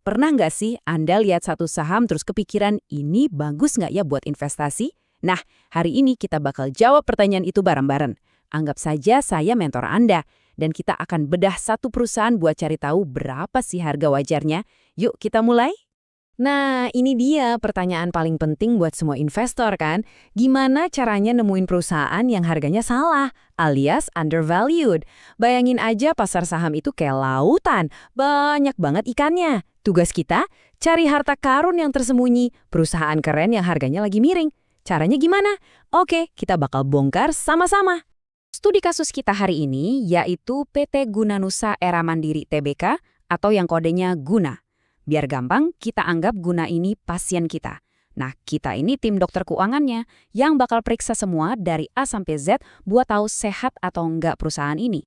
Pernah nggak sih Anda lihat satu saham terus kepikiran ini bagus nggak ya buat investasi? Nah, hari ini kita bakal jawab pertanyaan itu bareng-bareng. Anggap saja saya mentor Anda, dan kita akan bedah satu perusahaan buat cari tahu berapa sih harga wajarnya. Yuk kita mulai? Nah, ini dia pertanyaan paling penting buat semua investor kan. Gimana caranya nemuin perusahaan yang harganya salah, alias undervalued? Bayangin aja pasar saham itu kayak lautan, banyak banget ikannya. Tugas kita, cari harta karun yang tersembunyi, perusahaan keren yang harganya lagi miring. Caranya gimana? Oke, kita bakal bongkar sama-sama. Studi kasus kita hari ini yaitu PT Gunanusa Era Mandiri Tbk atau yang kodenya Guna. Biar gampang, kita anggap Guna ini pasien kita. Nah, kita ini tim dokter keuangannya yang bakal periksa semua dari A sampai Z buat tahu sehat atau enggak perusahaan ini.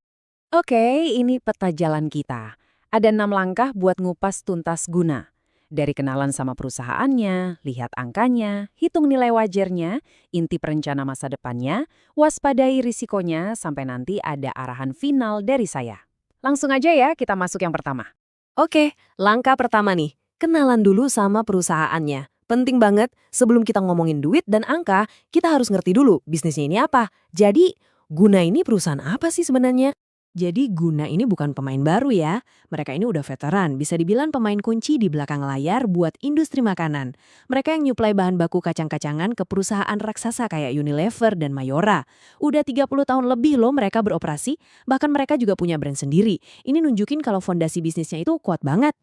Oke, ini peta jalan kita. Ada 6 langkah buat ngupas tuntas Guna. Dari kenalan sama perusahaannya, lihat angkanya, hitung nilai wajarnya, inti perencana masa depannya, waspadai risikonya, sampai nanti ada arahan final dari saya. Langsung aja ya, kita masuk yang pertama. Oke, langkah pertama nih, kenalan dulu sama perusahaannya. Penting banget, sebelum kita ngomongin duit dan angka, kita harus ngerti dulu bisnisnya ini apa. Jadi, Guna ini perusahaan apa sih sebenarnya? Jadi Guna ini bukan pemain baru ya. Mereka ini udah veteran, bisa dibilang pemain kunci di belakang layar buat industri makanan. Mereka yang nyuplai bahan baku kacang-kacangan ke perusahaan raksasa kayak Unilever dan Mayora. Udah 30 tahun lebih loh mereka beroperasi, bahkan mereka juga punya brand sendiri. Ini nunjukin kalau fondasi bisnisnya itu kuat banget.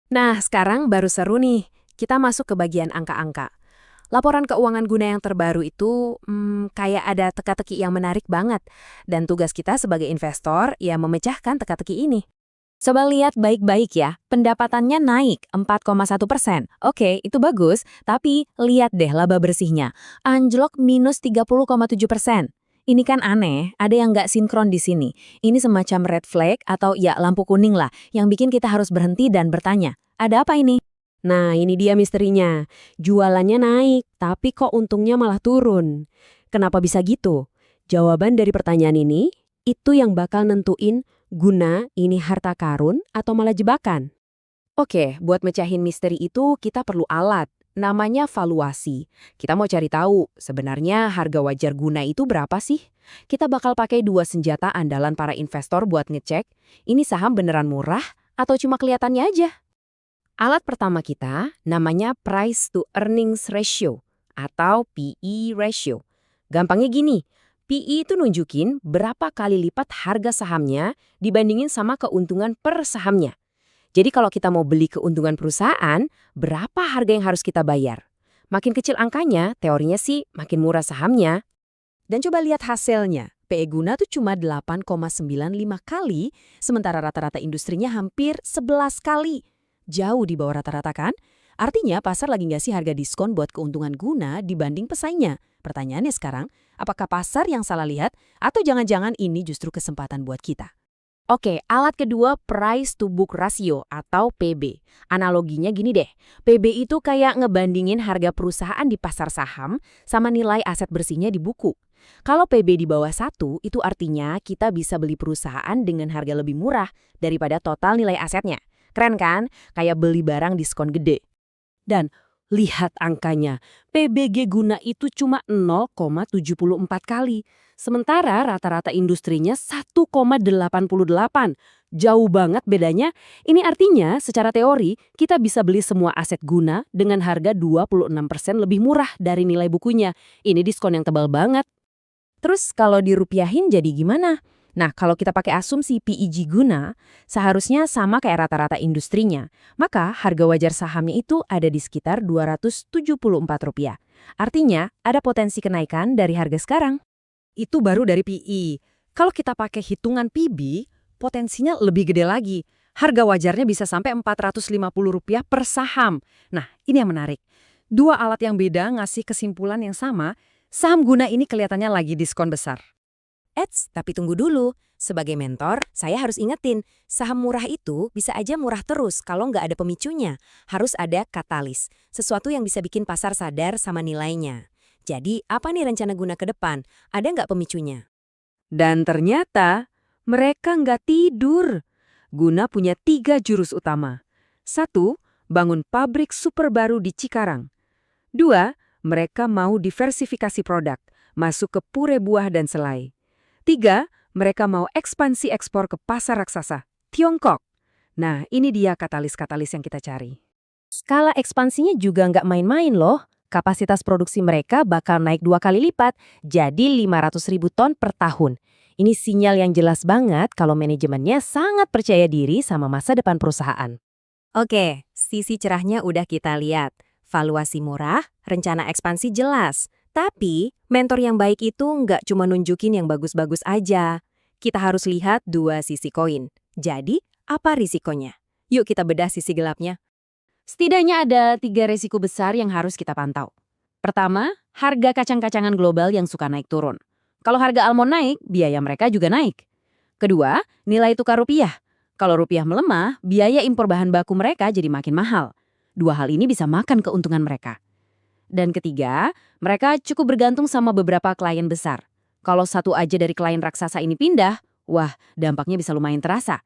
Nah, sekarang baru seru nih. Kita masuk ke bagian angka-angka. Laporan keuangan Guna yang terbaru itu kayak ada teka-teki yang menarik banget. Dan tugas kita sebagai investor ya memecahkan teka-teki ini. Coba lihat baik-baik ya, pendapatannya naik 4,1%. Oke, itu bagus, tapi lihat deh laba bersihnya. Anjlok minus 30,7%. Ini kan aneh, ada yang nggak sinkron di sini. Ini semacam red flag atau ya lampu kuning lah, yang bikin kita harus berhenti dan bertanya, ada apa ini? Nah, ini dia misterinya. Jualannya naik, tapi kok untungnya malah turun. Kenapa bisa gitu? Jawaban dari pertanyaan ini, itu yang bakal nentuin Guna ini harta karun atau malah jebakan. Oke, buat mecahin misteri itu kita perlu alat. Namanya valuasi. Kita mau cari tahu sebenarnya harga wajar Guna itu berapa sih? Kita bakal pakai 2 senjata andalan para investor buat ngecek, ini saham beneran murah atau cuma kelihatannya aja? Alat pertama kita namanya Price to Earnings Ratio atau PE ratio. Gampangnya gini, PE itu nunjukin berapa kali lipat harga sahamnya dibandingin sama keuntungan per sahamnya. Jadi kalau kita mau beli keuntungan perusahaan, berapa harga yang harus kita bayar? Makin kecil angkanya, teorinya sih makin murah sahamnya. Dan coba lihat hasilnya. PE Guna tuh cuma 8,95 kali, sementara rata-rata industrinya hampir 11 kali. Jauh di bawah rata-rata kan? Artinya pasar lagi nggak sih harga diskon buat keuntungan Guna dibanding pesaingnya? Pertanyaannya sekarang, apakah pasar yang salah lihat atau jangan-jangan ini justru kesempatan buat kita? Oke, alat kedua price to book ratio atau PB. Analoginya gini deh, PB itu kayak ngebandingin harga perusahaan di pasar saham sama nilai aset bersihnya di buku. Kalau PB di bawah 1, itu artinya kita bisa beli perusahaan dengan harga lebih murah daripada total nilai asetnya. Keren kan? Kayak beli barang diskon gede. Dan lihat angkanya, PBG Guna itu cuma 0,74 kali. Sementara rata-rata industrinya 1,88. Jauh banget bedanya. Ini artinya secara teori kita bisa beli semua aset Guna dengan harga 26% lebih murah dari nilai bukunya. Ini diskon yang tebal banget. Terus kalau dirupiahin jadi gimana? Nah, kalau kita pakai asumsi PEG Guna, seharusnya sama kayak rata-rata industrinya. Maka harga wajar sahamnya itu ada di sekitar Rp274. Artinya, ada potensi kenaikan dari harga sekarang. Itu baru dari PE. Kalau kita pakai hitungan PB, potensinya lebih gede lagi. Harga wajarnya bisa sampai Rp450 per saham. Nah, ini yang menarik. Dua alat yang beda ngasih kesimpulan yang sama, saham Guna ini kelihatannya lagi diskon besar. Tapi tunggu dulu. Sebagai mentor, saya harus ingetin, saham murah itu bisa aja murah terus kalau nggak ada pemicunya. Harus ada katalis, sesuatu yang bisa bikin pasar sadar sama nilainya. Jadi, apa nih rencana Guna ke depan? Ada nggak pemicunya? Dan ternyata, mereka nggak tidur. Guna punya 3 jurus utama. 1, bangun pabrik super baru di Cikarang. 2. Mereka mau diversifikasi produk, masuk ke pure buah dan selai. 3. Mereka mau ekspansi ekspor ke pasar raksasa, Tiongkok. Nah, ini dia katalis-katalis yang kita cari. Skala ekspansinya juga nggak main-main loh. Kapasitas produksi mereka bakal naik 2 kali lipat, jadi 500.000 ton per tahun. Ini sinyal yang jelas banget kalau manajemennya sangat percaya diri sama masa depan perusahaan. Oke, sisi cerahnya udah kita lihat. Valuasi murah, rencana ekspansi jelas. Tapi, mentor yang baik itu nggak cuma nunjukin yang bagus-bagus aja. Kita harus lihat dua sisi koin. Jadi, apa risikonya? Yuk kita bedah sisi gelapnya. Setidaknya ada 3 resiko besar yang harus kita pantau. Pertama, harga kacang-kacangan global yang suka naik turun. Kalau harga almond naik, biaya mereka juga naik. Kedua, nilai tukar rupiah. Kalau rupiah melemah, biaya impor bahan baku mereka jadi makin mahal. 2 hal ini bisa makan keuntungan mereka. Dan ketiga, mereka cukup bergantung sama beberapa klien besar. Kalau satu aja dari klien raksasa ini pindah, wah, dampaknya bisa lumayan terasa.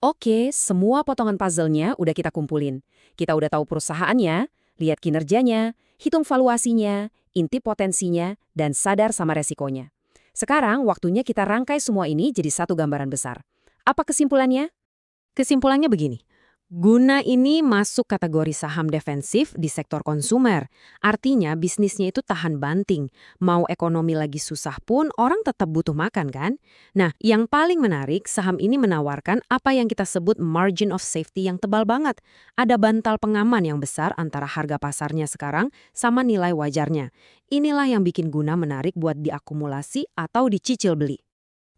Oke, semua potongan puzzle-nya udah kita kumpulin. Kita udah tahu perusahaannya, lihat kinerjanya, hitung valuasinya, inti potensinya, dan sadar sama resikonya. Sekarang waktunya kita rangkai semua ini jadi satu gambaran besar. Apa kesimpulannya? Kesimpulannya begini. Guna ini masuk kategori saham defensif di sektor konsumer. Artinya bisnisnya itu tahan banting. Mau ekonomi lagi susah pun orang tetap butuh makan kan? Nah, yang paling menarik saham ini menawarkan apa yang kita sebut margin of safety yang tebal banget. Ada bantal pengaman yang besar antara harga pasarnya sekarang sama nilai wajarnya. Inilah yang bikin Guna menarik buat diakumulasi atau dicicil beli.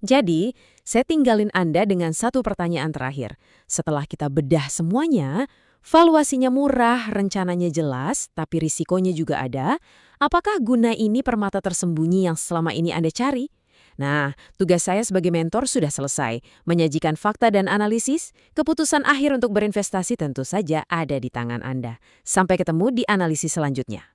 Jadi, saya tinggalin Anda dengan satu pertanyaan terakhir. Setelah kita bedah semuanya, valuasinya murah, rencananya jelas, tapi risikonya juga ada, apakah Guna ini permata tersembunyi yang selama ini Anda cari? Nah, tugas saya sebagai mentor sudah selesai. Menyajikan fakta dan analisis, keputusan akhir untuk berinvestasi tentu saja ada di tangan Anda. Sampai ketemu di analisis selanjutnya.